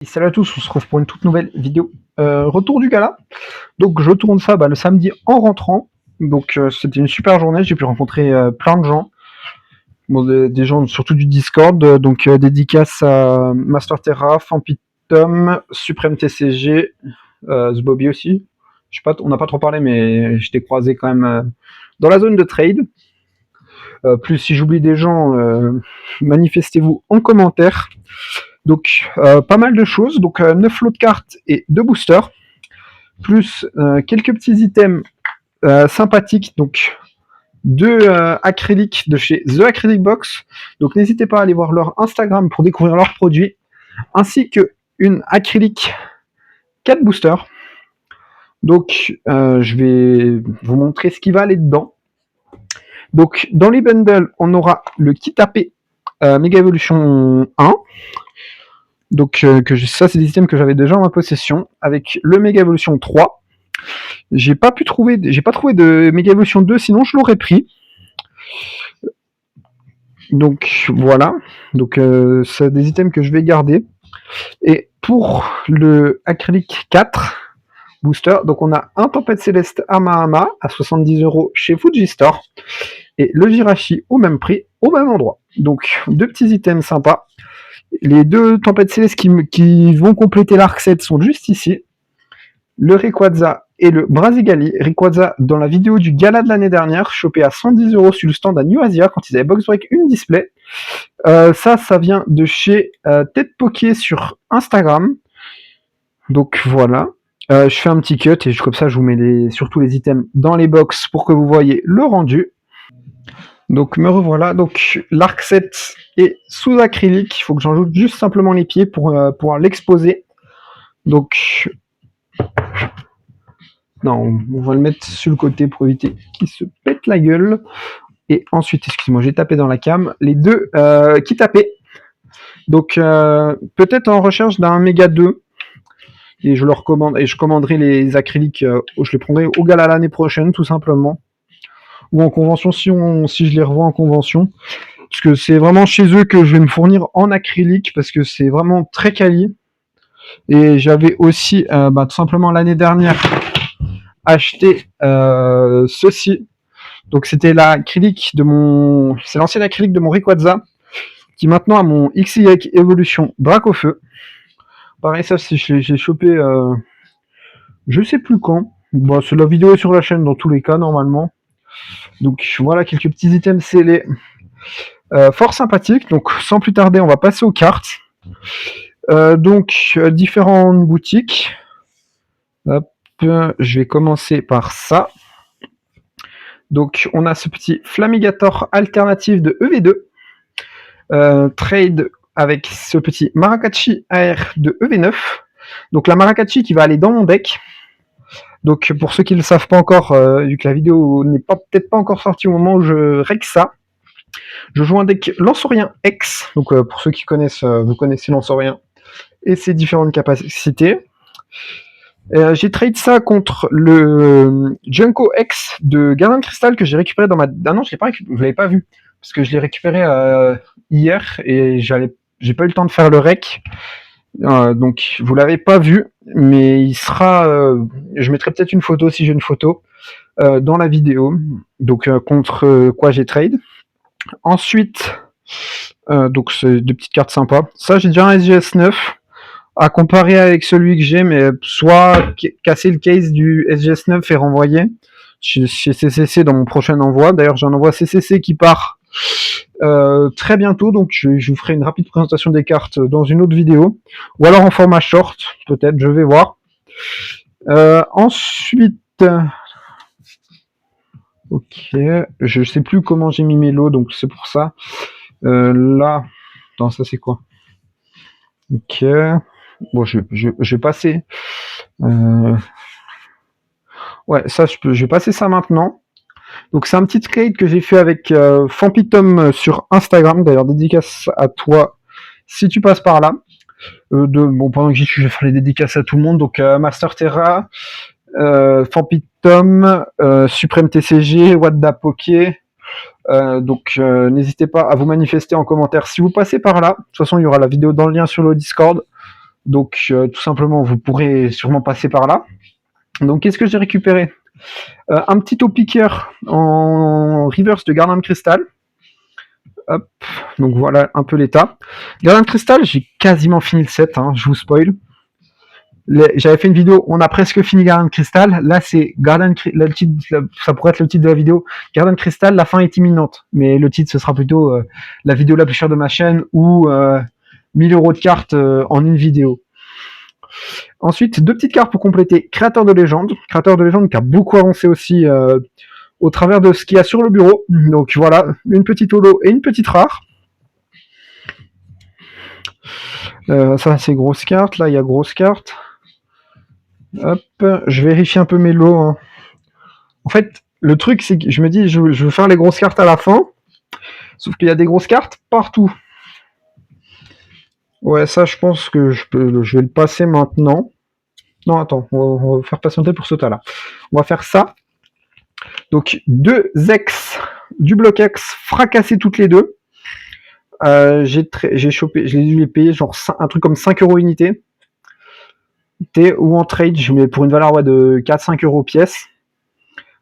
Et salut à tous, on se retrouve pour une toute nouvelle vidéo. Retour du gala. Donc je tourne ça le samedi en rentrant. Donc c'était une super journée, j'ai pu rencontrer plein de gens. Bon, des gens surtout du Discord. Donc dédicace à Master Terra, Fampitom, Supreme TCG, Zbobby aussi. Je sais pas, on n'a pas trop parlé, mais je t'ai croisé quand même dans la zone de trade. Plus si j'oublie des gens, manifestez-vous en commentaire. Donc pas mal de choses, donc 9 lots de cartes et 2 boosters, plus quelques petits items sympathiques, donc 2 acryliques de chez The Acrylic Box, donc n'hésitez pas à aller voir leur Instagram pour découvrir leurs produits, ainsi que une acrylique 4 boosters. Donc je vais vous montrer ce qui va aller dedans. Donc dans les bundles, on aura le kit AP Mega Evolution 1, donc ça c'est des items que j'avais déjà en ma possession, avec le Mega Evolution 3. J'ai pas trouvé de Mega Evolution 2, sinon je l'aurais pris. Donc voilà, donc c'est des items que je vais garder. Et pour le acrylique 4 booster, donc on a un Tempête Céleste Ama à 70€ chez Fujistore et le Jirachi au même prix, au même endroit. Donc 2 petits items sympas. Les 2 Tempêtes Célestes qui vont compléter l'arc 7 sont juste ici. Le Rayquaza et le Brasigali. Rayquaza dans la vidéo du gala de l'année dernière, chopé à 110€ sur le stand à New Asia quand ils avaient box break une display. Ça vient de chez Tête Poké sur Instagram. Donc voilà. Je fais un petit cut et comme ça je vous mets surtout les items dans les box pour que vous voyez le rendu. Donc me revoilà. Donc l'arc 7 est sous acrylique. Il faut que j'en joue juste simplement les pieds pour pouvoir l'exposer. Donc non, on va le mettre sur le côté pour éviter qu'il se pète la gueule. Et ensuite, excusez-moi, j'ai tapé dans la cam. Les 2 qui tapaient. Donc peut-être en recherche d'un méga 2. Et je leur commande, et je commanderai les acryliques, je les prendrai au gala l'année prochaine, tout simplement. Ou en convention, si je les revois en convention. Parce que c'est vraiment chez eux que je vais me fournir en acrylique, parce que c'est vraiment très quali. Et j'avais aussi, tout simplement l'année dernière, acheté ceci. Donc c'était l'acrylique c'est l'ancien acrylique de mon Rayquaza, qui maintenant a mon XY Evolution Dracofeu. Pareil, ça j'ai chopé, je sais plus quand. Bon, la vidéo est sur la chaîne dans tous les cas normalement. Donc voilà quelques petits items scellés, fort sympathiques. Donc sans plus tarder, on va passer aux cartes. Donc différentes boutiques. Hop, je vais commencer par ça. Donc on a ce petit Flamigator alternatif de EV2. Trade avec ce petit Maracasi AR de EV9. Donc la Maracasi qui va aller dans mon deck. Donc pour ceux qui ne le savent pas encore, vu que la vidéo n'est peut-être pas encore sortie au moment où je règle ça, je joue un deck Lanceurien X. Donc pour ceux qui connaissent, vous connaissez Lanceurien et ses différentes capacités. J'ai trade ça contre le Junko X de Gardien de Cristal que j'ai récupéré dans ma... Ah non, je l'avais pas vu. Parce que je l'ai récupéré hier et j'ai pas eu le temps de faire le rec. Donc vous l'avez pas vu, mais il sera... je mettrai peut-être une photo si j'ai une photo dans la vidéo. Donc contre quoi j'ai trade. Ensuite, donc c'est des petites cartes sympas. Ça, j'ai déjà un SGS9 à comparer avec celui que j'ai, mais soit casser le case du SGS9 et renvoyer chez CCC dans mon prochain envoi. D'ailleurs, j'ai un envoi CCC qui part très bientôt, donc je vous ferai une rapide présentation des cartes dans une autre vidéo, ou alors en format short, peut-être, je vais voir. Ensuite, ok, je sais plus comment j'ai mis mes lots, donc c'est pour ça. Là, attends, ça c'est quoi? Ok, bon, je vais passer. Ouais, ça je vais passer ça maintenant. Donc c'est un petit trade que j'ai fait avec Fampitom sur Instagram. D'ailleurs, dédicace à toi si tu passes par là. Bon, pendant que j'y suis, je vais faire les dédicaces à tout le monde. Donc Master Terra, Fampitom, Supreme TCG, Wadda Poké. Donc n'hésitez pas à vous manifester en commentaire si vous passez par là. De toute façon, il y aura la vidéo dans le lien sur le Discord. Donc tout simplement, vous pourrez sûrement passer par là. Donc qu'est-ce que j'ai récupéré? Un petit au piqueur en reverse de Gardien de Cristal. Hop, donc voilà un peu l'état. Gardien de Cristal, j'ai quasiment fini le set, hein, je vous spoil. J'avais fait une vidéo, on a presque fini Gardien de Cristal. Là, c'est Gardien de ça pourrait être le titre de la vidéo. Gardien de Cristal, la fin est imminente. Mais le titre, ce sera plutôt la vidéo la plus chère de ma chaîne ou 1000 € de cartes en une vidéo. Ensuite, 2 petites cartes pour compléter. Créateur de légende. Créateur de légende qui a beaucoup avancé aussi au travers de ce qu'il y a sur le bureau. Donc voilà, une petite holo et une petite rare. Ça, c'est grosse carte. Là, il y a grosse carte. Hop, je vérifie un peu mes lots. Hein. En fait, le truc, c'est que je me dis, je veux faire les grosses cartes à la fin. Sauf qu'il y a des grosses cartes partout. Ouais, ça, je pense que je vais le passer maintenant. Non, attends, on va faire patienter pour ce tas-là. On va faire ça. Donc, 2 ex du bloc X fracassés toutes les deux. J'ai chopé, je les ai dû les payer genre un truc comme 5 € unité. Ou en trade, je mets pour une valeur de 4-5 € pièce.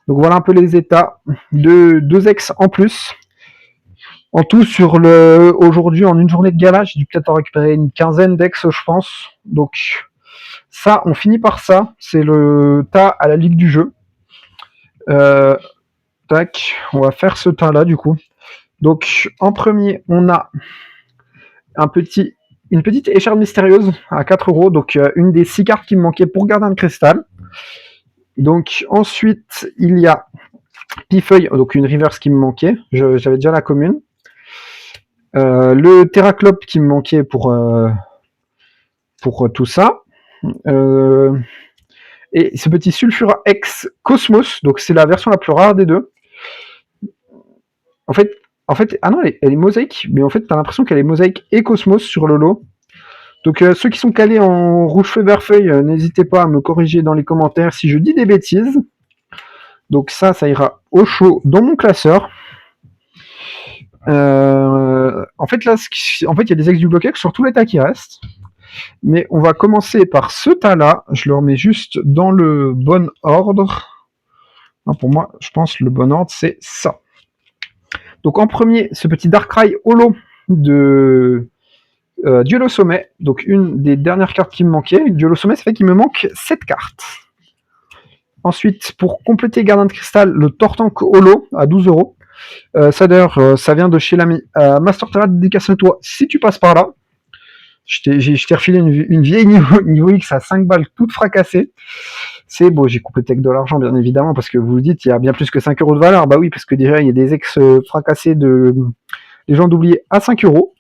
Donc voilà un peu les états. 2 ex en plus. En tout, aujourd'hui, en une journée de gala, j'ai dû peut-être en récupérer une quinzaine d'ex, je pense. Donc ça, on finit par ça. C'est le tas à la ligue du jeu. Tac, on va faire ce tas là du coup. Donc en premier, on a une petite écharpe mystérieuse à 4 €, donc une des 6 cartes qui me manquaient pour Gardien de Cristal. Donc ensuite, il y a Pifeuille, donc une reverse qui me manquait, j'avais déjà la commune. Le Terraclope qui me manquait pour tout ça. Et ce petit Sulfura X Cosmos, donc c'est la version la plus rare des deux. En fait, ah non, elle est mosaïque, mais en fait, t'as l'impression qu'elle est mosaïque et Cosmos sur le lot. Donc, ceux qui sont calés en rouge feu vert feuille, n'hésitez pas à me corriger dans les commentaires si je dis des bêtises. Donc, ça ira au chaud dans mon classeur. En fait, là, il y a des ex du bloc X sur tous les tas qui restent. Mais on va commencer par ce tas-là. Je le remets juste dans le bon ordre. Non, pour moi, je pense que le bon ordre, c'est ça. Donc en premier, ce petit Darkrai Holo de Duel au sommet. Donc une des dernières cartes qui me manquait. Duel au sommet, ça fait qu'il me manque 7 cartes. Ensuite, pour compléter Gardien de Cristal, le Tortank Holo à 12 €. Ça d'ailleurs, ça vient de chez l'ami Master Terra, dédicace à toi si tu passes par là. Je t'ai refilé une vieille niveau X à 5 balles toute fracassée. C'est beau, j'ai complété avec de l'argent bien évidemment parce que vous vous dites il y a bien plus que 5 € de valeur. Bah oui, parce que déjà il y a des ex fracassés de légendes oubliées à 5 €.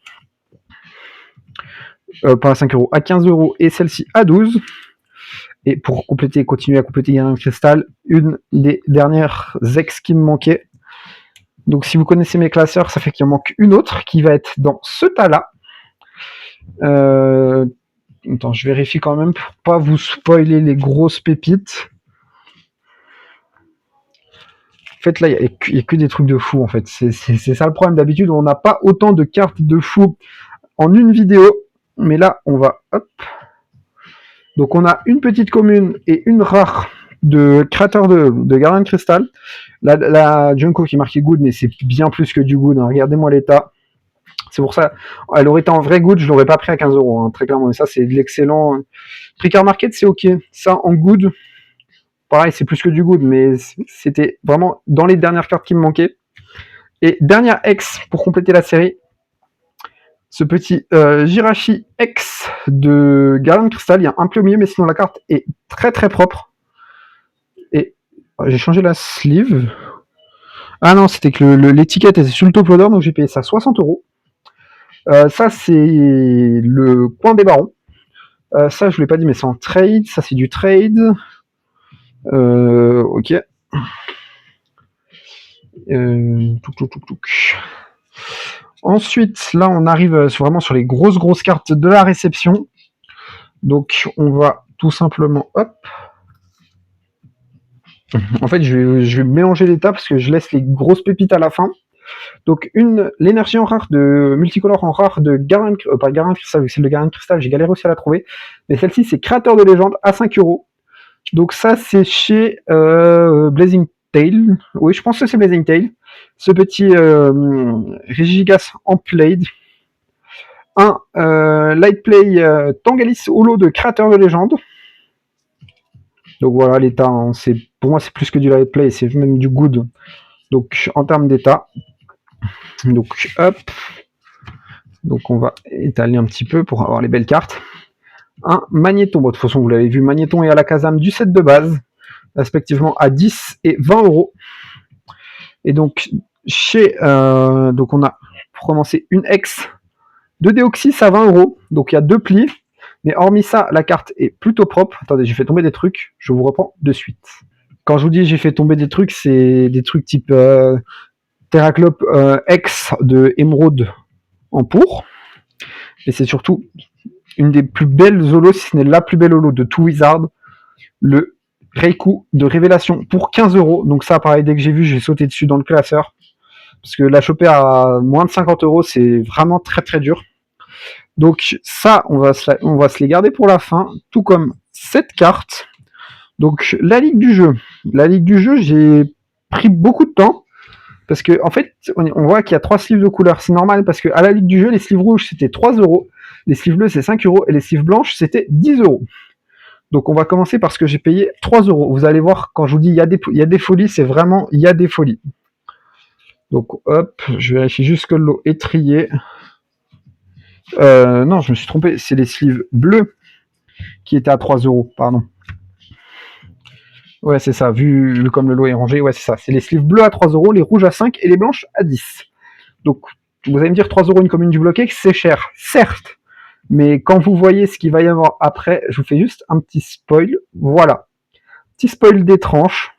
Pas à 5 €, à 15 € et celle-ci à 12. Et pour continuer à compléter Gardien de Cristal, une des dernières ex qui me manquait. Donc si vous connaissez mes classeurs, ça fait qu'il en manque une autre qui va être dans ce tas-là. Attends, je vérifie quand même pour pas vous spoiler les grosses pépites. En fait, là, il n'y a que des trucs de fou, en fait. C'est ça le problème. D'habitude, on n'a pas autant de cartes de fou en une vidéo. Mais là, on va... Hop. Donc, on a une petite commune et une rare de créateur de Gardien de Cristal. La Junko qui marquait good, mais c'est bien plus que du good. Hein. Regardez-moi l'état. C'est pour ça, elle aurait été en vrai good, je l'aurais pas pris à 15 €, hein, très clairement. Et ça, c'est de l'excellent. Tricard Market, c'est ok. Ça, en good, pareil, c'est plus que du good, mais c'était vraiment dans les dernières cartes qui me manquaient. Et dernière ex pour compléter la série, ce petit Jirachi X de Gardien de Cristal. Il y a un peu au milieu, mais sinon la carte est très très propre. Et j'ai changé la sleeve. Ah non, c'était que l'étiquette était sur le top loader, donc j'ai payé ça 60 €. Ça, c'est le coin des barons. Ça, je ne l'ai pas dit, mais c'est en trade. Ça, c'est du trade. Ok. Ensuite, là, on arrive vraiment sur les grosses cartes de la réception. Donc, on va tout simplement... Hop. En fait, je vais mélanger les tas parce que je laisse les grosses pépites à la fin. Donc l'énergie en rare de multicolore en rare de pas Garen Crystal, c'est le Garen Crystal, j'ai galéré aussi à la trouver. Mais celle-ci, c'est créateur de légende à 5€. Donc ça, c'est chez Blazing Tail. Oui, je pense que c'est Blazing Tail. Ce petit Regigas Amplade. Un Light Play Tangalis Holo de créateur de légende. Donc voilà, l'état, hein, pour moi, c'est plus que du Light Play, c'est même du good. Donc en termes d'état. Donc hop. Donc on va étaler un petit peu pour avoir les belles cartes. Un Magnéton, bon, de toute façon vous l'avez vu, Magnéton et Alakazam du set de base, respectivement à 10 et 20€. Et donc donc on a pour commencer une X de Déoxys à 20€, donc il y a 2 plis, mais hormis ça la carte est plutôt propre. Attendez, j'ai fait tomber des trucs, je vous reprends de suite. Quand je vous dis j'ai fait tomber des trucs, c'est des trucs type Terraclope X de Émeraude en pour, et c'est surtout une des plus belles holos, si ce n'est la plus belle holo de tout Wizard, le Reiku de Révélation pour 15€. Donc ça, pareil, dès que j'ai vu, j'ai sauté dessus dans le classeur. Parce que la choper à moins de 50€, c'est vraiment très très dur. Donc ça, on va se les garder pour la fin, tout comme cette carte. Donc la ligue du jeu. La ligue du jeu, j'ai pris beaucoup de temps. Parce que en fait, on voit qu'il y a 3 sleeves de couleurs. C'est normal parce que à la ligue du jeu, les sleeves rouges c'était 3€, les sleeves bleus c'est 5€ et les sleeves blanches c'était 10€. Donc on va commencer par ce que j'ai payé 3€. Vous allez voir, quand je vous dis il y a des folies, c'est vraiment il y a des folies. Donc hop, je vérifie juste que l'eau est triée. Non, je me suis trompé, c'est les sleeves bleus qui étaient à 3€, pardon. Ouais, c'est ça, vu comme le lot est rangé, ouais, c'est ça. C'est les sleeves bleus à 3€, les rouges à 5 et les blanches à 10. Donc, vous allez me dire 3€ une commune du bloqué, c'est cher, certes. Mais quand vous voyez ce qu'il va y avoir après, je vous fais juste un petit spoil. Voilà. Petit spoil des tranches.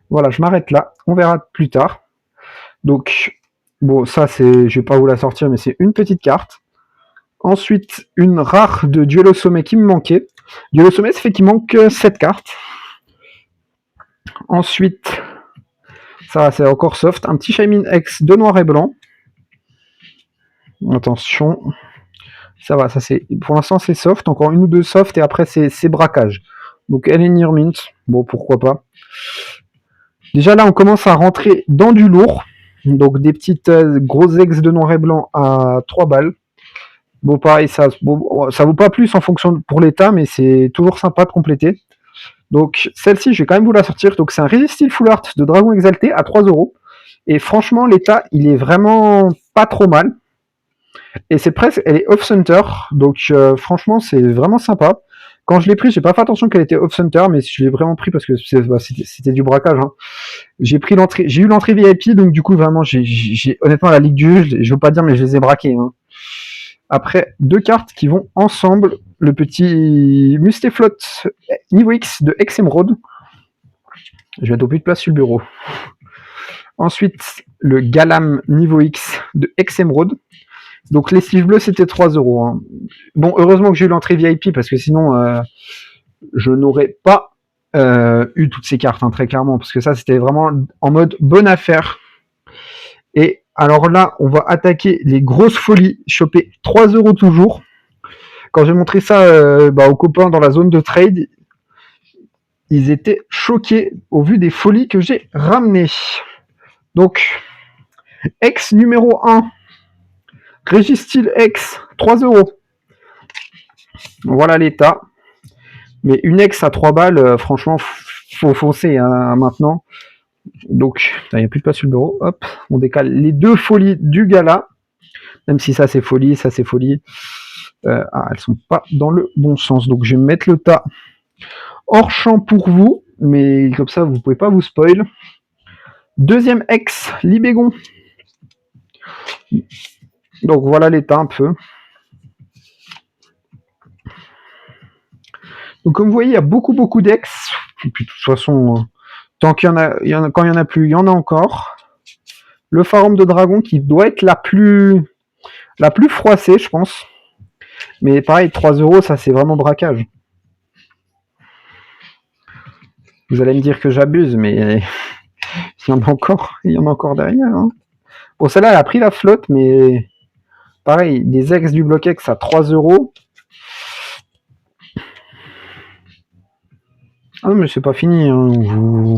Voilà, je m'arrête là. On verra plus tard. Donc, bon, ça, je vais pas vous la sortir, mais c'est une petite carte. Ensuite, une rare de Duel au sommet qui me manquait. Duel au sommet, ça fait qu'il manque 7 cartes. Ensuite, ça c'est encore soft. Un petit Shaymin X de noir et blanc. Attention. Ça va, ça c'est. Pour l'instant c'est soft. Encore une ou deux soft et après c'est braquage. Donc elle est near mint. Bon, pourquoi pas. Déjà là on commence à rentrer dans du lourd. Donc des petites grosses ex de noir et blanc à 3 balles. Bon pareil, ça vaut pas plus en fonction pour l'état, mais c'est toujours sympa de compléter. Donc celle-ci, je vais quand même vous la sortir. Donc c'est un Resistil Full Art de Dragon Exalté à 3€. Et franchement, l'état, il est vraiment pas trop mal. Et c'est presque, elle est off-center. Donc franchement, c'est vraiment sympa. Quand je l'ai pris, j'ai pas fait attention qu'elle était off-center, mais je l'ai vraiment pris parce que c'était du braquage. Hein. J'ai eu l'entrée VIP, donc du coup, vraiment, honnêtement, la Ligue du jeu, je veux pas dire, mais je les ai braqués. Hein. Après, 2 cartes qui vont ensemble. Le petit Mustaflot niveau X de Ex-Emeraude. Je vais mettre au plus de place sur le bureau. Ensuite, le Galam niveau X de Ex-Emeraude. Donc les sleeves bleus, c'était 3€. Hein. Bon, heureusement que j'ai eu l'entrée VIP, parce que sinon, je n'aurais pas eu toutes ces cartes, hein, très clairement. Parce que ça, c'était vraiment en mode bonne affaire. Et alors là, on va attaquer les grosses folies. Choper 3€ toujours. Quand j'ai montré ça aux copains dans la zone de trade, ils étaient choqués au vu des folies que j'ai ramenées. Donc, X numéro 1, Registil X, 3€. Voilà l'état. Mais une X à 3 balles, franchement, faut foncer hein, maintenant. Donc, il n'y a plus de place sur le bureau. Hop, on décale les 2 folies du gala. Même si ça c'est folie, ça c'est folie. Elles sont pas dans le bon sens. Donc je vais mettre le tas hors champ pour vous. Mais comme ça, vous pouvez pas vous spoil. Deuxième ex, Libégon. Donc voilà l'état un peu. Donc comme vous voyez, il y a beaucoup d'ex. Et puis de toute façon, tant qu'il y en a, quand il y en a plus, il y en a encore. Le Pharom de Dragon qui doit être la plus froissée, je pense. Mais pareil, 3€, ça c'est vraiment braquage. Vous allez me dire que j'abuse, mais il y en a encore derrière. Hein. Bon, celle-là, elle a pris la flotte, mais pareil, des ex du BlockX à 3 euros. Ah non, mais c'est pas fini. Hein.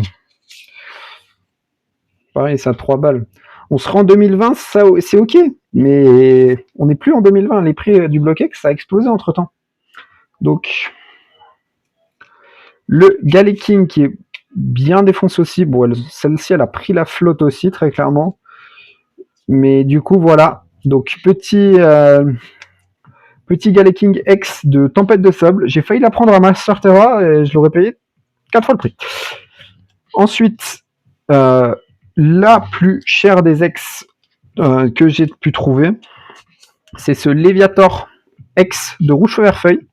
Pareil, c'est à 3 balles. On sera en 2020, ça, c'est ok. Mais on n'est plus en 2020. Les prix du BlockX, ça a explosé entre-temps. Donc, le Galeking qui est bien défoncé aussi. Bon, celle-ci, elle a pris la flotte aussi, très clairement. Mais du coup, voilà. Donc, petit Galeking X de Tempête de Sable. J'ai failli la prendre à Master Terra et je l'aurais payé 4 fois le prix. Ensuite, la plus chère des ex que j'ai pu trouver, c'est ce Léviator X de Rouge Feu Vert Feuille.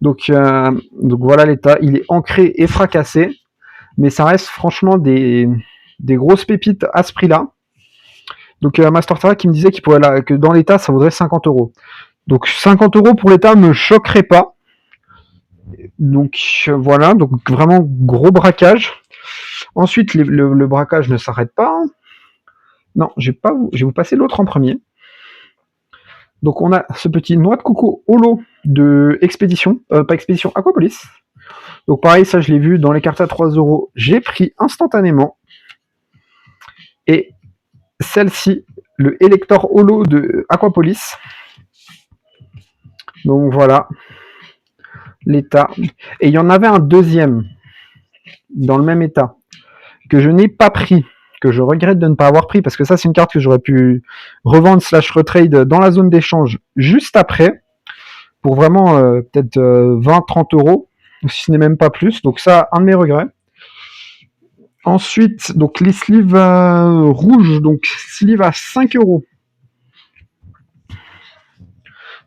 Donc voilà l'état. Il est ancré et fracassé, mais ça reste franchement des grosses pépites à ce prix-là. Donc Master Terra qui me disait que dans l'état ça vaudrait 50 euros. Donc 50 euros pour l'état me choquerait pas. Donc voilà, donc vraiment gros braquage. Ensuite, le braquage ne s'arrête pas. Non, je vais vous passer l'autre en premier. Donc on a ce petit noix de coco holo de Expédition, pas Expédition, Aquapolis. Donc pareil, ça je l'ai vu dans les cartes à 3 euros, j'ai pris instantanément. Et celle-ci, le Elector holo de Aquapolis. Donc voilà, l'état. Et il y en avait un deuxième, dans le même état, que je n'ai pas pris, que je regrette de ne pas avoir pris, parce que ça c'est une carte que j'aurais pu revendre / retrade dans la zone d'échange juste après, pour vraiment peut-être 20-30 euros, si ce n'est même pas plus. Donc ça, un de mes regrets. Ensuite, donc les sleeves rouges, donc sleeve à 5 euros.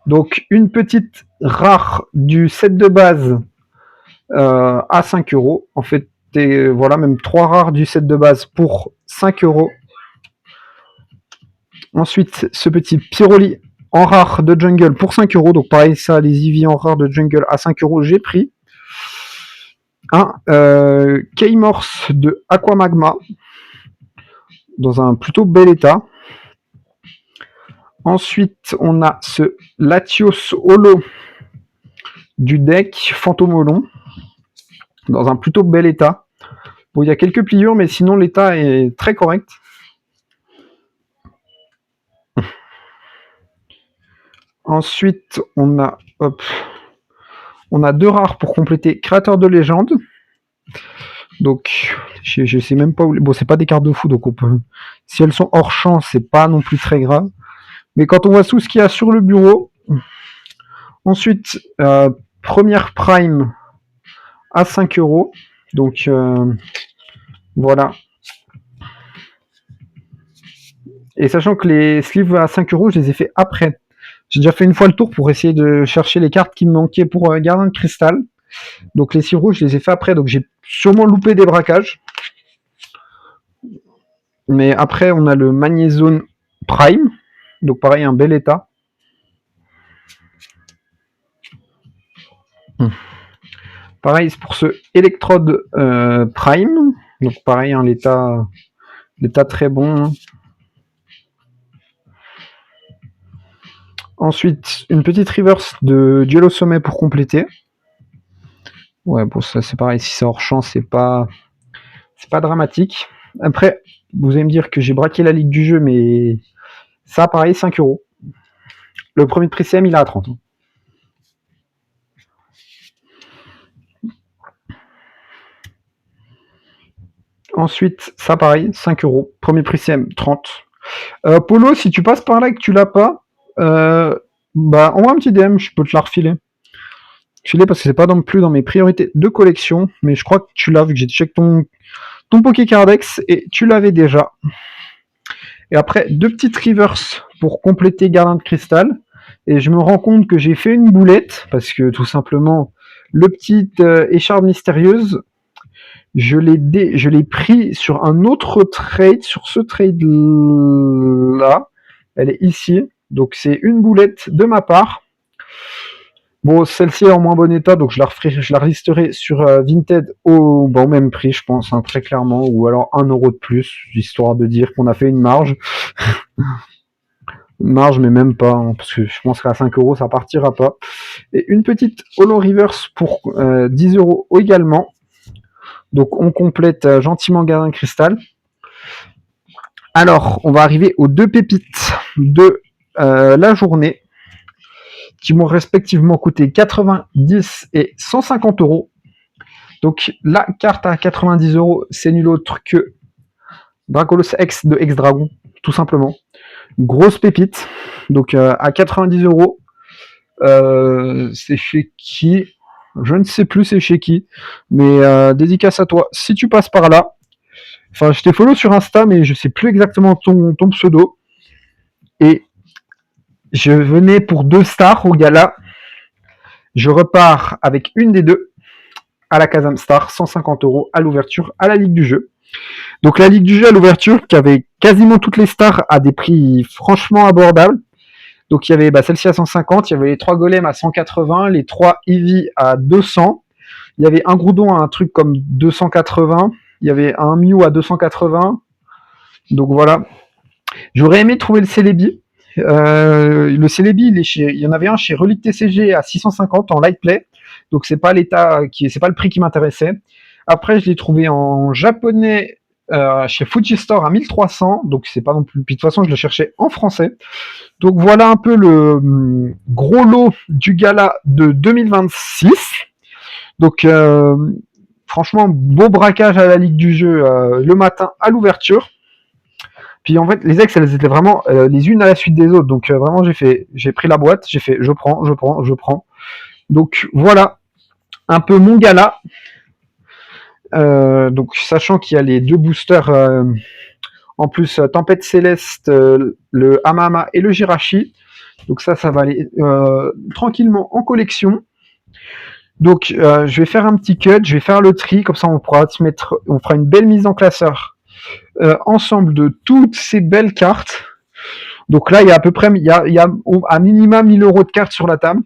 Donc une petite rare du set de base à 5 euros. En fait, voilà, même 3 rares du set de base pour 5 euros. Ensuite, ce petit Pyroli en rare de jungle pour 5 euros. Donc pareil, ça, les Eevee en rare de jungle à 5 euros, j'ai pris. Un K-Morse de Aquamagma dans un plutôt bel état. Ensuite, on a ce Latios Holo du deck Fantomolon dans un plutôt bel état. Bon, il y a quelques pliures, mais sinon l'état est très correct. Ensuite, on a deux rares pour compléter Créateur de légende. Donc, je sais même pas où. Bon, c'est pas des cartes de fou, donc on peut. Si elles sont hors champ, c'est pas non plus très grave. Mais quand on voit tout ce qu'il y a sur le bureau. Ensuite, première prime à 5 euros. Donc, voilà. Et sachant que les sleeves à 5 euros, je les ai fait après. J'ai déjà fait une fois le tour pour essayer de chercher les cartes qui me manquaient pour Gardien de Cristal. Donc les 6 rouges, je les ai fait après. Donc j'ai sûrement loupé des braquages. Mais après, on a le Magnézone Prime. Donc pareil, un bel état. Pareil, c'est pour ce Electrode Prime. Donc pareil, hein, l'état très bon. Ensuite, une petite reverse de Duel au sommet pour compléter. Ouais, bon, ça c'est pareil, si c'est hors champ, c'est pas dramatique. Après, vous allez me dire que j'ai braqué la ligue du jeu, mais ça, pareil, 5 euros. Le premier de pré-CM, il est à 30. Ensuite, ça, pareil, 5 euros. Premier pré-CM, 30. Polo, si tu passes par là et que tu l'as pas, bah, envoie un petit DM, je peux te la refiler. Filer parce que c'est pas non plus dans mes priorités de collection, mais je crois que tu l'as vu que j'ai checké ton Pokécardex et tu l'avais déjà. Et après, deux petites reverse pour compléter Gardien de Cristal. Et je me rends compte que j'ai fait une boulette, parce que tout simplement, le petit écharpe mystérieuse, je l'ai pris sur un autre trade, sur ce trade-là. Elle est ici. Donc c'est une boulette de ma part. Bon, celle-ci est en moins bon état, donc je la relisterai sur Vinted au même prix, je pense, hein, très clairement, ou alors 1 € de plus, histoire de dire qu'on a fait une marge. Une marge, mais même pas, hein, parce que je pense qu'à 5 € ça partira pas. Et une petite Holo Reverse pour 10 € également. Donc on complète gentiment Gardien Cristal. Alors, on va arriver aux deux pépites de la journée, qui m'ont respectivement coûté 90 et 150 €. Donc la carte à 90 €, c'est nul autre que Dracolos X de X-Dragon, tout simplement. Grosse pépite. Donc à 90 €, c'est chez qui? Je ne sais plus c'est chez qui. Mais dédicace à toi. Si tu passes par là, enfin je t'ai follow sur Insta, mais je sais plus exactement ton pseudo. Et je venais pour 2 stars au gala. Je repars avec une des deux à la Kazam Star, 150 € à l'ouverture à la Ligue du Jeu. Donc la Ligue du Jeu à l'ouverture, qui avait quasiment toutes les stars à des prix franchement abordables. Donc il y avait celle-ci à 150, il y avait les 3 golems à 180, les 3 Eevee à 200, il y avait un Groudon à un truc comme 280, il y avait un Mew à 280. Donc voilà. J'aurais aimé trouver le Celebi. Le Celebi, il y en avait un chez Relic TCG à 650 en light play. Donc c'est pas c'est pas le prix qui m'intéressait. Après, je l'ai trouvé en japonais chez Fujistore à 1300. Donc c'est pas non plus. Puis de toute façon, je le cherchais en français. Donc voilà un peu le gros lot du gala de 2026. Donc franchement, beau braquage à la Ligue du Jeu le matin à l'ouverture. Puis en fait, les ex, elles étaient vraiment les unes à la suite des autres. Donc vraiment, j'ai pris la boîte, j'ai fait, je prends. Donc voilà, un peu mon gala. Donc sachant qu'il y a les deux boosters en plus, Tempête Céleste, le Hamama et le Jirachi. Donc ça va aller tranquillement en collection. Donc je vais faire un petit cut, je vais faire le tri, comme ça on fera une belle mise en classeur ensemble de toutes ces belles cartes. Donc là, il y a à peu près, il y a à minimum 1000 € de cartes sur la table.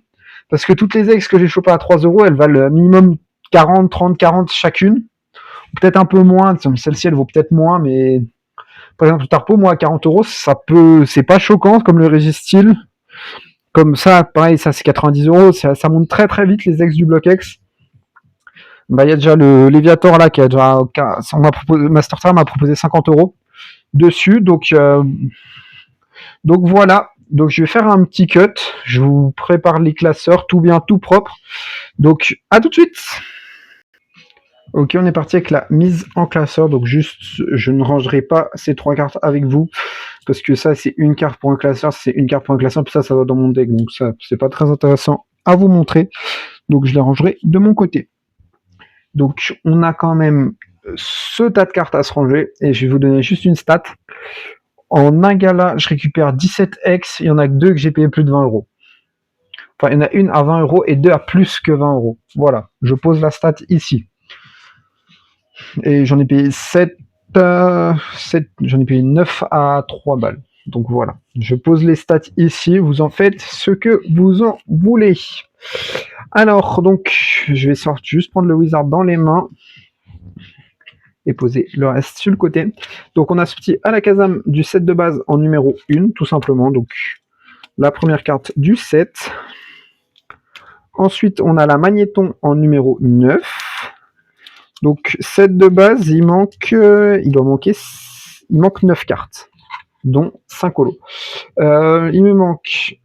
Parce que toutes les ex que j'ai chopées à 3 €, elles valent minimum 40, 30, 40 chacune. Peut-être un peu moins, celle-ci elle vaut peut-être moins, mais par exemple, le Tarpo, moi à 40 €, c'est pas choquant comme le Registeel. Comme ça, pareil, ça c'est 90 €, ça monte très très vite les ex du bloc X. Il y a déjà le Léviator là qui a déjà. Master m'a proposé 50 € dessus, donc voilà. Donc je vais faire un petit cut. Je vous prépare les classeurs, tout bien, tout propre. Donc à tout de suite. Ok, on est parti avec la mise en classeur. Donc juste, je ne rangerai pas ces 3 cartes avec vous. Parce que ça, c'est une carte pour un classeur, c'est une carte pour un classeur, puis ça va dans mon deck. Donc ça, c'est pas très intéressant à vous montrer. Donc je les rangerai de mon côté. Donc on a quand même ce tas de cartes à se ranger. Et je vais vous donner juste une stat. En un gala, je récupère 17 X. Il y en a que 2 que j'ai payé plus de 20 €. Enfin, il y en a une à 20 € et 2 à plus que 20 €. Voilà, je pose la stat ici. Et j'en ai payé 7, j'en ai payé 9 à 3 balles. Donc voilà, je pose les stats ici, vous en faites ce que vous en voulez. Alors, donc, je vais juste prendre le wizard dans les mains et poser le reste sur le côté. Donc on a ce petit Alakazam du set de base en numéro 1, tout simplement. Donc la première carte du set. Ensuite, on a la Magnéton en numéro 9. Donc set de base, il manque 9 cartes, dont 5 holos. Il me manque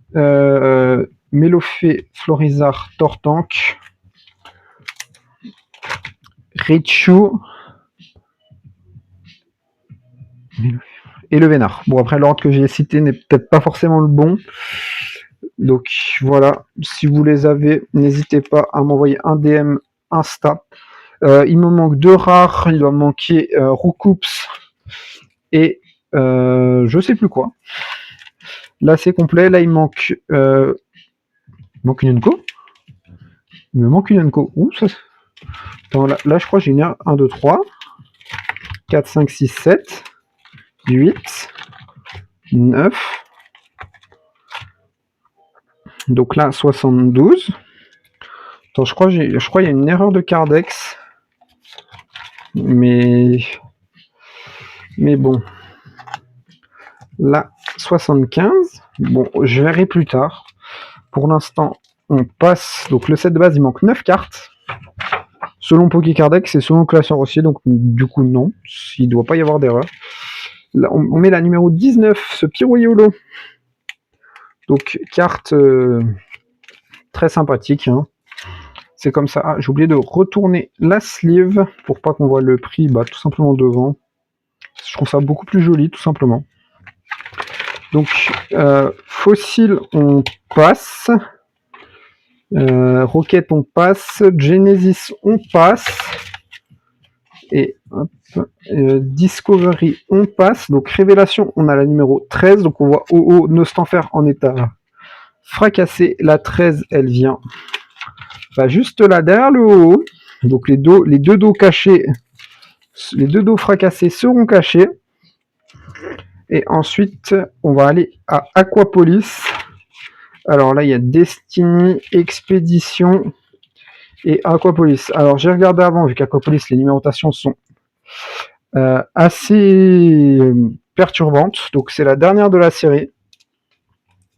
Mélofée, Florizard, Tortank, Raichu et le Vénard. Bon, après, l'ordre que j'ai cité n'est peut-être pas forcément le bon. Donc voilà, si vous les avez, n'hésitez pas à m'envoyer un DM Insta. Il me manque 2 rares, il doit me manquer Roucoups et je sais plus quoi. Là c'est complet, là il manque une Unco. Il me manque une Unco. Ouh, ça... Attends, là je crois que j'ai une 1, 2, 3, 4, 5, 6, 7, 8, 9. Donc là 72. Attends, je crois qu'il y a une erreur de Cardex. Mais bon. Là, 75. Bon, je verrai plus tard. Pour l'instant, on passe. Donc le set de base, il manque 9 cartes. Selon Pokécardex et selon le classeur aussi. Donc du coup, non. Il ne doit pas y avoir d'erreur. Là, on met la numéro 19, ce Pyroyolo. Donc carte très sympathique. Hein. C'est comme ça. Ah, j'ai oublié de retourner la sleeve pour pas qu'on voit le prix tout simplement devant. Je trouve ça beaucoup plus joli, tout simplement. Donc, Fossile, on passe. Rocket, on passe. Genesis, on passe. Et hop, Discovery, on passe. Donc, Révélation, on a la numéro 13. Donc, on voit OO Nostanfer en état fracassé. La 13, elle vient juste là, derrière le OO. Donc, les deux dos cachés, les deux dos fracassés seront cachés. Et ensuite, on va aller à Aquapolis. Alors là, il y a Destiny, Expédition et Aquapolis. Alors, j'ai regardé avant, vu qu'Aquapolis, les numérotations sont assez perturbantes. Donc, c'est la dernière de la série.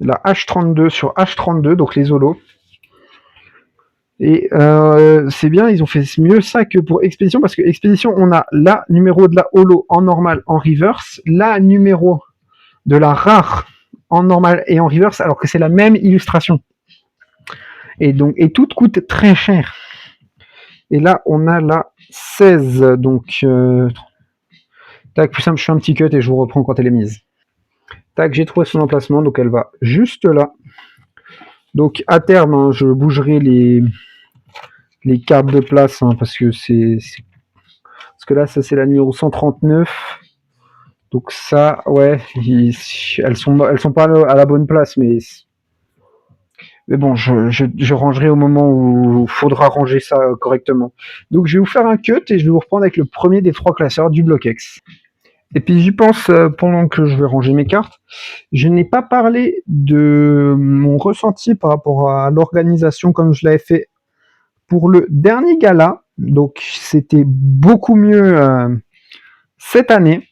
La H32 sur H32, donc les holos. Et c'est bien, ils ont fait mieux ça que pour Expédition, parce que Expédition, on a la numéro de la holo en normal, en reverse, la numéro de la rare en normal et en reverse, alors que c'est la même illustration. Et donc, et tout coûte très cher. Et là, on a la 16. Donc, tac, plus simple, je fais un petit cut et je vous reprends quand elle est mise. Tac, j'ai trouvé son emplacement, donc elle va juste là. Donc, à terme, hein, je bougerai les cartes de place, hein, parce que parce que là, ça c'est la numéro 139. Donc ça, ouais, elles sont pas à la bonne place, mais bon, je rangerai au moment où il faudra ranger ça correctement. Donc je vais vous faire un cut et je vais vous reprendre avec le premier des 3 classeurs du bloc X. Et puis j'y pense pendant que je vais ranger mes cartes. Je n'ai pas parlé de mon ressenti par rapport à l'organisation comme je l'avais fait pour le dernier gala. Donc c'était beaucoup mieux cette année.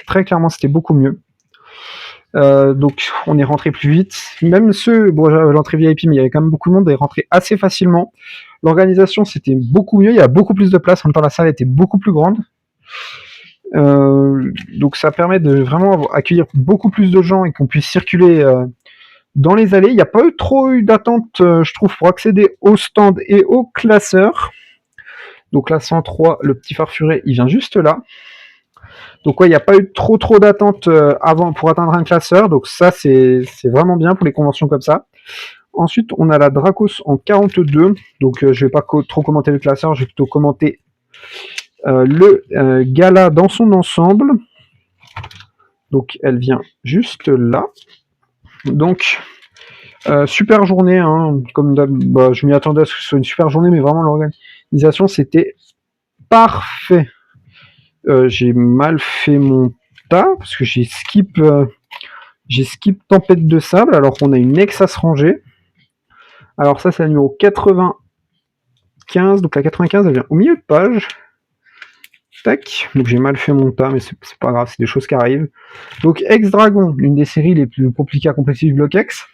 Très clairement, c'était beaucoup mieux. Donc on est rentré plus vite. Même l'entrée VIP, mais il y avait quand même beaucoup de monde, est rentré assez facilement. L'organisation, c'était beaucoup mieux. Il y a beaucoup plus de place. En même temps, la salle était beaucoup plus grande. Donc ça permet de vraiment accueillir beaucoup plus de gens et qu'on puisse circuler dans les allées. Il n'y a pas trop eu d'attente, je trouve, pour accéder au stand et au classeur. Donc là, 103, le petit farfuré, il vient juste là. Donc ouais, il n'y a pas eu trop d'attente avant pour atteindre un classeur. Donc ça, c'est vraiment bien pour les conventions comme ça. Ensuite, on a la Dracos en 42. Donc je vais pas trop commenter le classeur, je vais plutôt commenter le gala dans son ensemble. Donc elle vient juste là. Donc super journée, hein, comme je m'y attendais à ce que ce soit une super journée, mais vraiment l'organisation c'était parfait. J'ai mal fait mon tas parce que j'ai skip Tempête de Sable alors qu'on a une Nexas rangée. Alors ça c'est la numéro 95, donc la 95 elle vient au milieu de page. Tac, donc j'ai mal fait mon tas, mais c'est pas grave, c'est des choses qui arrivent. Donc Ex-Dragon, une des séries les plus compliquées à compléter du bloc X.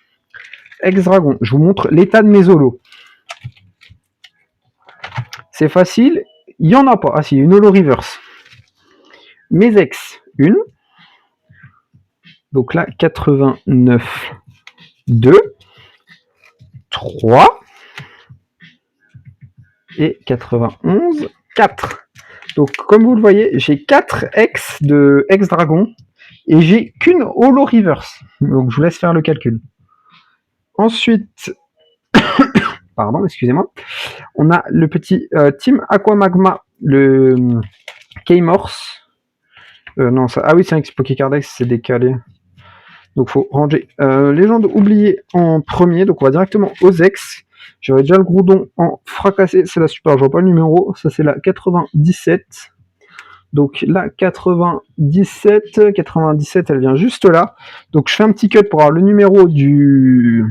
Ex-Dragon, je vous montre l'état de mes holos. C'est facile, il n'y en a pas. Ah si, une holo reverse. Mes ex, une. Donc là, 89, 2, 3 et 91, 4. Donc comme vous le voyez, j'ai 4 ex de Ex-Dragon et j'ai qu'une holo reverse. Donc je vous laisse faire le calcul. Ensuite, pardon, excusez-moi, on a le petit Team Aquamagma, le K-Morse. Non, ça. Ah oui, c'est un Pokécardex, c'est décalé. Donc faut ranger Légende oubliée en premier, donc on va directement aux ex. J'avais déjà le Groudon en fracassé, c'est la super, je vois pas le numéro, ça c'est la 97. Donc la 97, elle vient juste là. Donc je fais un petit cut pour avoir le numéro du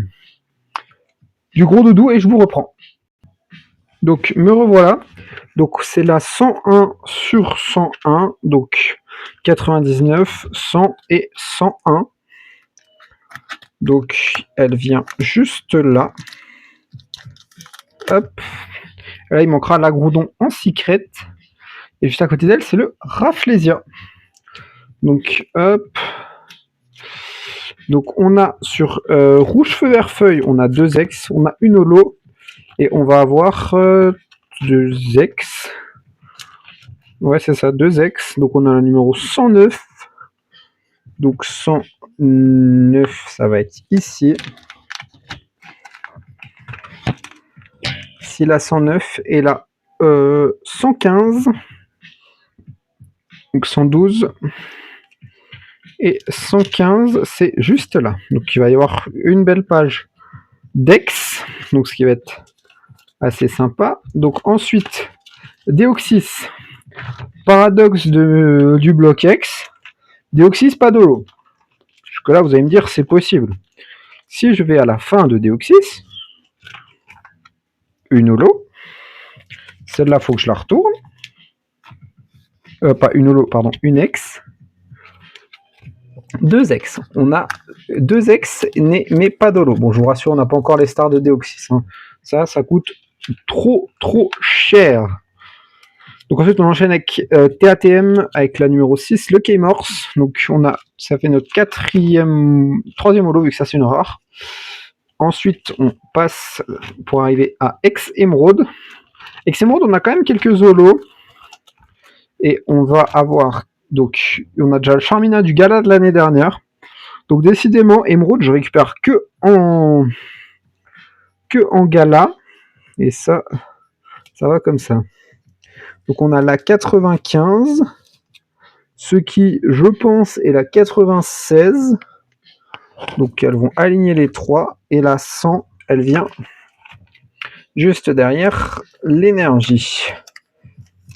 gros doudou et je vous reprends. Donc me revoilà. Donc c'est la 101 sur 101, donc 99, 100 et 101. Donc elle vient juste là. Hop. Là il manquera l'agroudon en secret. Et juste à côté d'elle c'est le Rafflesia. Donc hop. Donc on a sur rouge feu vert feuille, on a 2 ex, on a une holo et on va avoir 2 ex. Ouais c'est ça, 2 ex. Donc on a le numéro 109. Donc 109 ça va être ici. Si la 109 est là 115. Donc 112. Et 115 c'est juste là. Donc il va y avoir une belle page d'ex. Donc ce qui va être assez sympa. Donc ensuite Deoxys, paradoxe du bloc X, Deoxys pas d'holo. Jusque là vous allez me dire c'est possible. Si je vais à la fin de Deoxys, une holo, celle-là faut que je la retourne. Pas une holo, pardon, une ex. 2 ex. On a 2 ex mais pas d'holo. Bon je vous rassure on n'a pas encore les stars de Deoxys. Hein. Ça coûte trop cher. Donc ensuite on enchaîne avec TATM avec la numéro 6, le K-Morse. Donc ça fait notre troisième holo vu que ça c'est une rare. Ensuite on passe pour arriver à Ex-Émeraude. Ex-Émeraude on a quand même quelques holos. Et on va avoir, donc on a déjà le Charmina du gala de l'année dernière. Donc décidément Émeraude je récupère que en gala. Et ça va comme ça. Donc on a la 95, ce qui, je pense, est la 96. Donc elles vont aligner les 3. Et la 100, elle vient juste derrière l'énergie.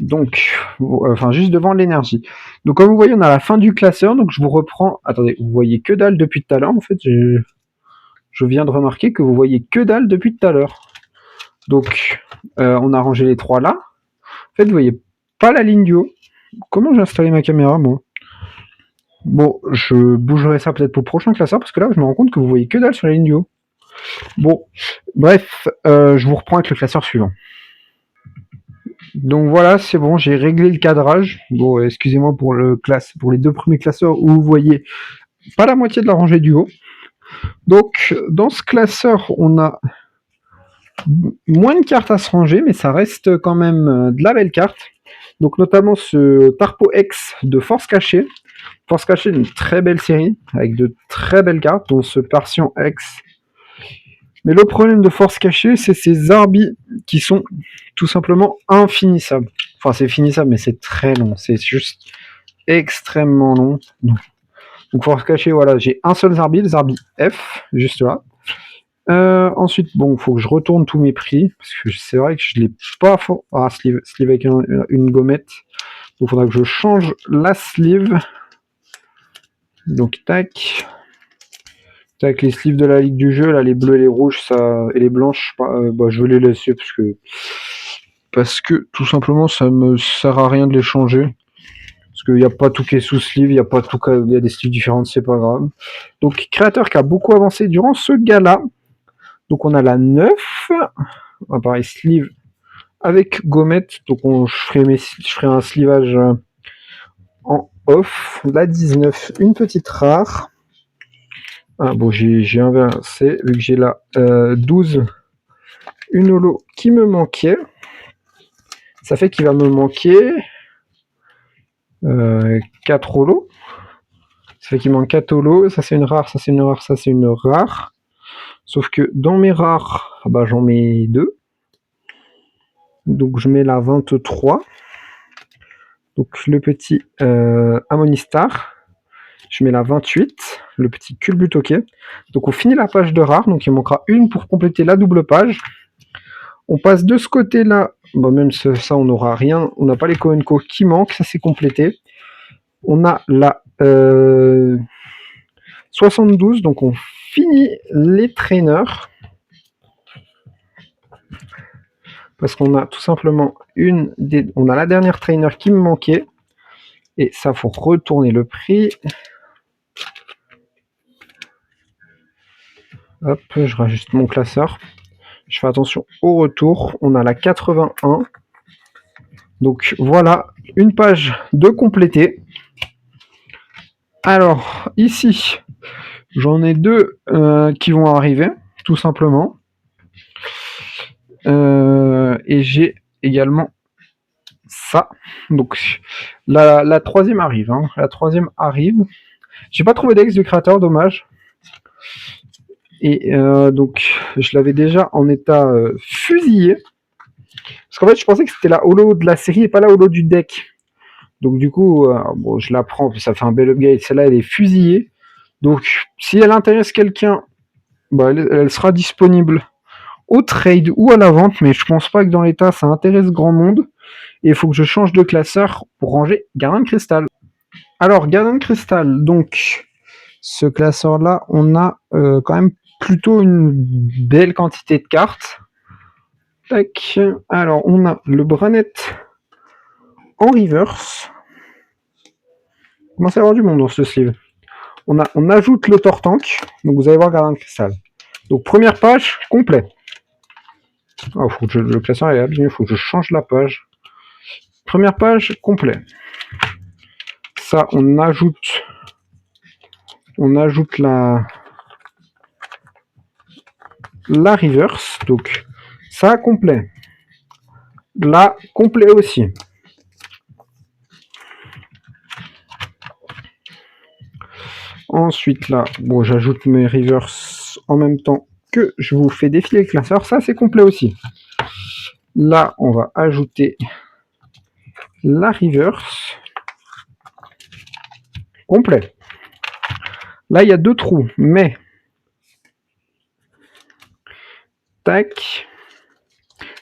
Donc, enfin juste devant l'énergie. Donc comme vous voyez, on a la fin du classeur. Donc je vous reprends. Attendez, vous voyez que dalle depuis tout à l'heure. En fait, je viens de remarquer que vous voyez que dalle depuis tout à l'heure. Donc on a rangé les 3 là. En fait, vous voyez pas la ligne du haut. Comment j'ai installé ma caméra, moi? Bon, je bougerai ça peut-être pour le prochain classeur, parce que là, je me rends compte que vous voyez que dalle sur la ligne du haut. Bon, bref, je vous reprends avec le classeur suivant. Donc voilà, c'est bon, j'ai réglé le cadrage. Bon, excusez-moi pour les 2 premiers classeurs où vous voyez pas la moitié de la rangée du haut. Donc, dans ce classeur, on a moins de cartes à se ranger, mais ça reste quand même de la belle carte. Donc notamment ce Tarpo X de Force Cachée. Force Cachée, une très belle série, avec de très belles cartes, dont ce Persian X. Mais le problème de Force Cachée, c'est ces arbis qui sont tout simplement infinissables. Enfin, c'est finissable, mais c'est très long. C'est juste extrêmement long. Donc Force Cachée, voilà, j'ai un seul zarbi, le zarbi F, juste là. Ensuite, bon, il faut que je retourne tous mes prix, parce que c'est vrai que je l'ai pas fort. Ah, sleeve avec une gommette. Donc il faudra que je change la sleeve. Donc tac. Tac, les sleeves de la ligue du jeu, là, les bleus et les rouges, ça, et les blanches, je vais les laisser parce que tout simplement ça me sert à rien de les changer. Parce qu'il n'y a pas tout qui est sous sleeve, il y a des sleeves différentes, c'est pas grave. Donc créateur qui a beaucoup avancé durant ce gala. Donc on a la 9, pareil, sleeve avec gommette. Donc je ferai un slivage en off. La 19, une petite rare. Ah bon, j'ai inversé, vu que j'ai la 12, une holo qui me manquait. Ça fait qu'il va me manquer 4 holos. Ça fait qu'il manque 4 holos. Ça c'est une rare, ça c'est une rare, ça c'est une rare. Sauf que dans mes rares, j'en mets 2. Donc je mets la 23. Donc le petit Amonistar. Je mets la 28, le petit Culbutoke. Donc on finit la page de rare, donc il manquera une pour compléter la double page. On passe de ce côté-là, même ça on n'aura rien, on n'a pas les Koenko qui manquent, ça c'est complété. On a la 72, donc on finit les traîneurs. parce qu'on a tout simplement on a la dernière trainer qui me manquait. Et ça, faut retourner le prix. Hop, je rajuste mon classeur. Je fais attention au retour. On a la 81. Donc voilà, une page de compléter. Alors, ici, j'en ai deux qui vont arriver, tout simplement. Et j'ai également ça. Donc, la troisième arrive. Hein. La troisième arrive. J'ai pas trouvé d'ex du créateur, dommage. Et donc, je l'avais déjà en état fusillé. Parce qu'en fait, je pensais que c'était la holo de la série et pas la holo du deck. Donc du coup, bon, je la prends, puis ça fait un bel upgrade. Celle-là, elle est fusillée. Donc, si elle intéresse quelqu'un, bah, elle sera disponible au trade ou à la vente, mais je pense pas que dans l'état, ça intéresse grand monde. Et il faut que je change de classeur pour ranger Gardien de Cristal. Alors, Gardien de Cristal, donc, ce classeur-là, on a quand même plutôt une belle quantité de cartes. Tac. Alors, on a le Brannet en reverse. Comment ça va avoir du monde dans ce sleeve. On ajoute le Tortank. Donc, vous allez voir Gardien de Cristal. Donc, première page, complet. Oh, faut que le classeur est abîmé, il faut que je change la page. Première page, complet. Ça, on ajoute la reverse. Donc, ça, complet. Là, complet aussi. Ensuite, là, bon, j'ajoute mes reverse en même temps que je vous fais défiler le classeur. Ça, c'est complet aussi. Là, on va ajouter la reverse. Complet. Là, il y a deux trous, mais... Tac.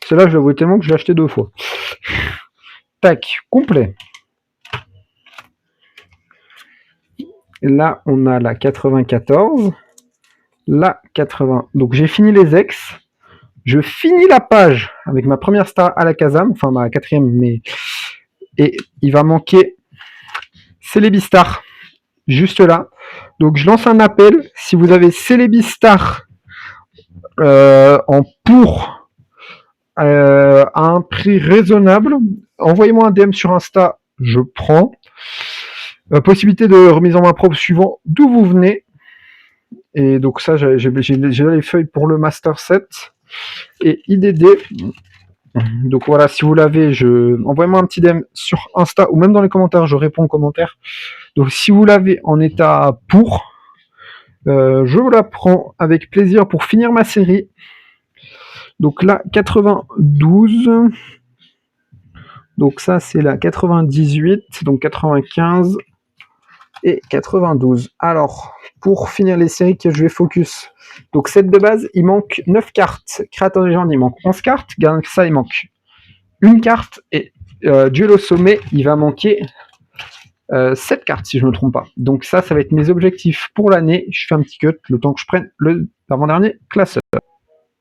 Celle-là, je la vois tellement que je l'ai acheté deux fois. Tac, complet. Là, on a la 94. La 80. Donc, j'ai fini les ex. Je finis la page avec ma première star à la Kazam. Enfin, ma quatrième, mais... Et il va manquer Célébistar. Juste là. Donc, je lance un appel. Si vous avez Célébistar en pour à un prix raisonnable, envoyez-moi un DM sur Insta. Je prends. Possibilité de remise en main propre suivant d'où vous venez. Et donc ça, j'ai les feuilles pour le Master 7 et IDD. Donc voilà, si vous l'avez, envoyez-moi un petit DM sur Insta ou même dans les commentaires, je réponds aux commentaires. Donc si vous l'avez en état pour, je vous la prends avec plaisir pour finir ma série. Donc là, 92. Donc ça, c'est la 98, donc 95 et 92. Alors, pour finir les séries que je vais focus, donc cette de base, il manque 9 cartes. Créateur de légende, il manque 11 cartes. Gardien de Cristal, il manque une carte. Et Duel au sommet, il va manquer 7 cartes, si je ne me trompe pas. Donc ça va être mes objectifs pour l'année. Je fais un petit cut le temps que je prenne l'avant-dernier classeur.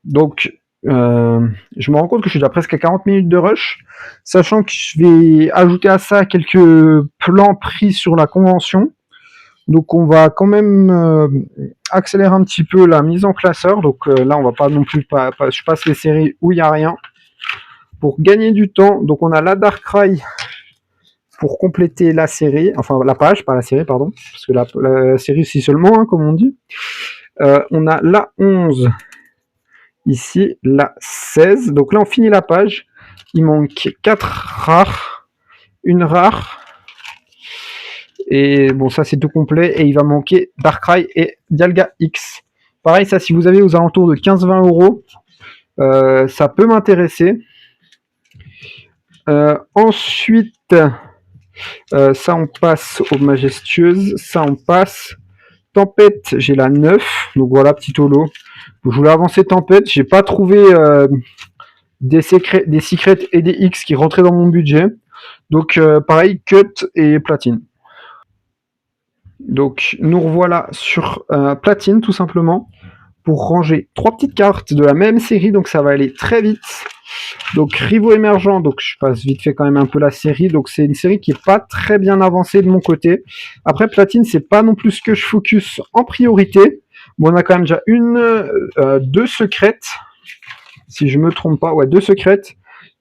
Donc, je me rends compte que je suis déjà presque à 40 minutes de rush, sachant que je vais ajouter à ça quelques plans pris sur la convention. Donc on va quand même accélérer un petit peu la mise en classeur. Donc là on va pas non plus je passe les séries où il n'y a rien. Pour gagner du temps, donc on a la Darkrai pour compléter la série, enfin la page, pas la série, pardon, parce que la série c'est seulement, hein, comme on dit. On a la 11 ici, la 16. Donc là on finit la page. Il manque 4 rares, une rare. Et bon, ça c'est tout complet. Et il va manquer Darkrai et Dialga X. Pareil, ça, si vous avez aux alentours de 15-20 euros, ça peut m'intéresser. Ensuite, ça on passe aux majestueuses. Ça on passe. Tempête, j'ai la 9. Donc voilà, petit holo. Je voulais avancer Tempête. J'ai pas trouvé des secrets et des X qui rentraient dans mon budget. Donc pareil, cut et platine. Donc nous revoilà sur platine tout simplement pour ranger 3 petites cartes de la même série, donc ça va aller très vite. Donc Rivaux émergents, donc je passe vite fait quand même un peu la série. Donc c'est une série qui est pas très bien avancée de mon côté. Après platine, c'est pas non plus ce que je focus en priorité. Bon, on a quand même déjà deux secrètes, si je me trompe pas. Ouais, deux secrètes.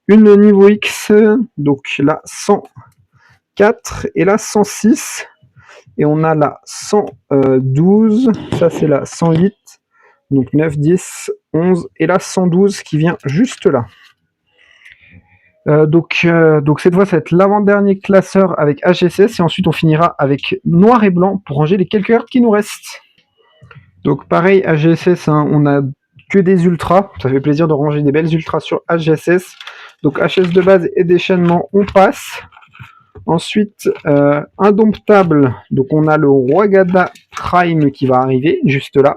Une niveau X, donc la 104 et la 106. Et on a la 112, ça c'est la 108. Donc 9, 10, 11 et la 112 qui vient juste là. Donc cette fois, ça va être l'avant-dernier classeur avec HSS et ensuite on finira avec noir et blanc pour ranger les quelques cartes qui nous restent. Donc pareil, HSS, hein, on a que des ultras. Ça fait plaisir de ranger des belles ultras sur HSS. Donc HS de base et déchaînement, on passe. Ensuite, indomptable. Donc on a le Roi Gada Prime qui va arriver juste là.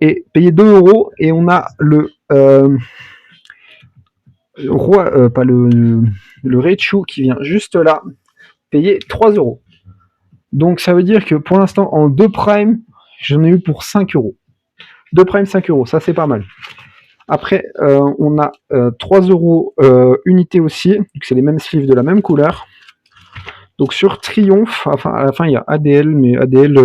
Et payer 2 € et on a le roi, pas le Reichu qui vient juste là, payer 3 €. Donc ça veut dire que pour l'instant en 2 prime, j'en ai eu pour 5 €. 2 prime 5 €, ça c'est pas mal. Après on a 3 € unité aussi, donc c'est les mêmes sleeves de la même couleur. Donc sur Triomphe, enfin à la fin il y a ADL, mais ADL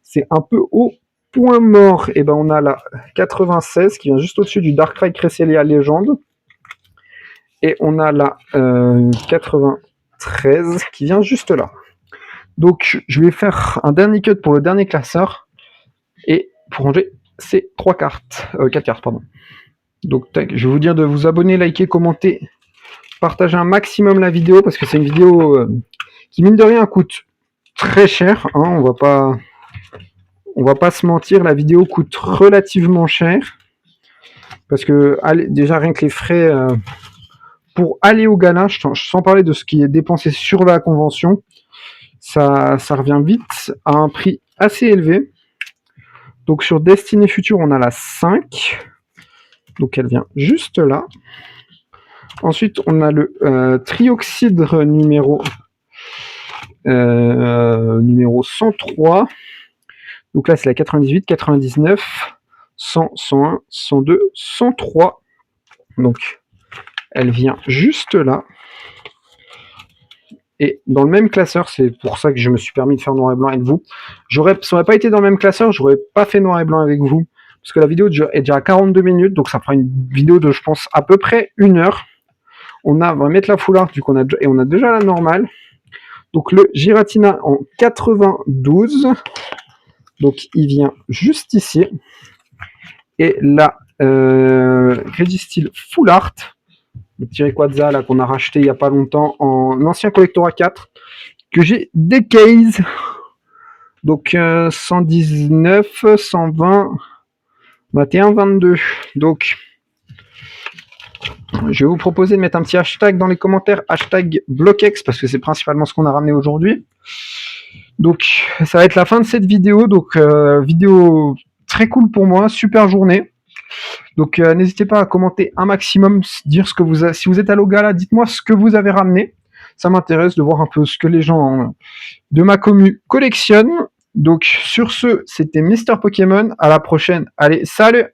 c'est un peu au point mort. Et ben on a la 96 qui vient juste au-dessus du Darkrai Cresselia Légende. Et on a la 93 qui vient juste là. Donc je vais faire un dernier cut pour le dernier classeur. Et pour ranger ces 4 cartes, pardon. Donc tac, je vais vous dire de vous abonner, liker, commenter, partager un maximum la vidéo parce que c'est une vidéo qui mine de rien coûte très cher. Hein, on va pas se mentir, la vidéo coûte relativement cher. Parce que déjà rien que les frais pour aller au gala, sans parler de ce qui est dépensé sur la convention, ça revient vite à un prix assez élevé. Donc sur Destinée Future, on a la 5. Donc elle vient juste là. Ensuite, on a le Trioxydre numéro 103. Donc là, c'est la 98, 99, 100, 101, 102, 103. Donc elle vient juste là. Et dans le même classeur, c'est pour ça que je me suis permis de faire noir et blanc avec vous. Ça n'aurait pas été dans le même classeur, j'aurais pas fait noir et blanc avec vous. Parce que la vidéo est déjà à 42 minutes, donc ça fera une vidéo de, je pense, à peu près 1 heure. On va mettre la full art, vu qu'on a déjà la normale. Donc le Giratina en 92. Donc il vient juste ici. Et la Registeel Full Art, le petit Rayquaza là qu'on a racheté il n'y a pas longtemps en ancien Collectora 4, que j'ai des cases. Donc 119, 120, 21, 22. Donc je vais vous proposer de mettre un petit hashtag dans les commentaires, hashtag BlockX, parce que c'est principalement ce qu'on a ramené aujourd'hui. Donc ça va être la fin de cette vidéo. Donc vidéo très cool pour moi, super journée. Donc n'hésitez pas à commenter un maximum, dire ce que si vous êtes à l'Ogala, dites-moi ce que vous avez ramené. Ça m'intéresse de voir un peu ce que les gens de ma commu collectionnent. Donc sur ce, c'était Mister Pokémon. À la prochaine. Allez, salut!